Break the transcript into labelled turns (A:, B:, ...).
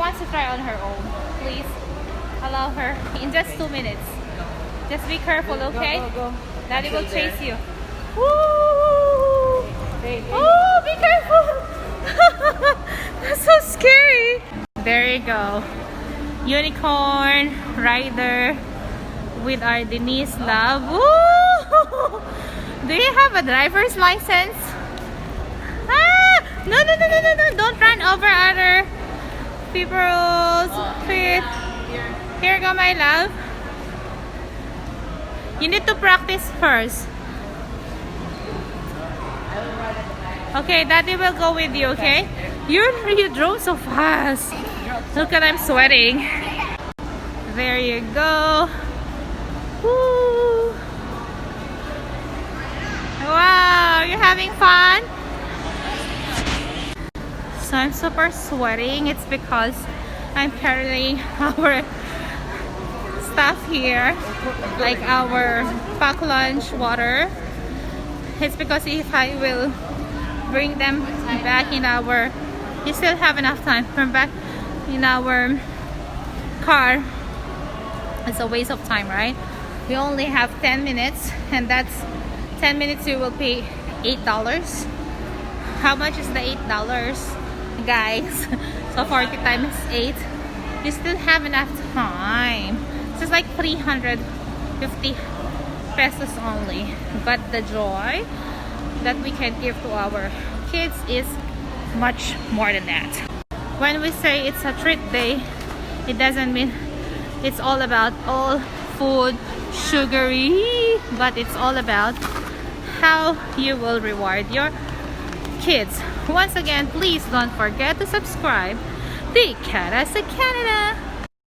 A: wants to try on her own. Please allow her in just 2 minutes. Just be careful, okay?
B: Go.
A: Daddy will
B: Until
A: chase
B: there.
A: you. Woo! Oh, be careful! That's so scary. There you go. Unicorn rider with our Denise Love. Woo! Do you have a driver's license? Ah! No! Don't run over other people's feet. Here go, my love. You need to practice first. Okay, Daddy will go with you, okay? You drove so fast. Look at, I'm sweating. There you go. Woo! Wow, you're having fun? So I'm super sweating. It's because I'm carrying our stuff here, like our pack lunch water. It's because if I will bring them back in our, we still have enough time from back in our car. It's a waste of time, right? We only have 10 minutes, and that's 10 minutes you will pay $8. How much is the $8, guys? So 40 times 8, you still have enough time. This is like 350 pesos only, but the joy that we can give to our kids is much more than that. When we say it's a treat day, it doesn't mean it's all about all food, sugary, but it's all about how you will reward your kids. Once again, please don't forget to subscribe to Cara sa Canada.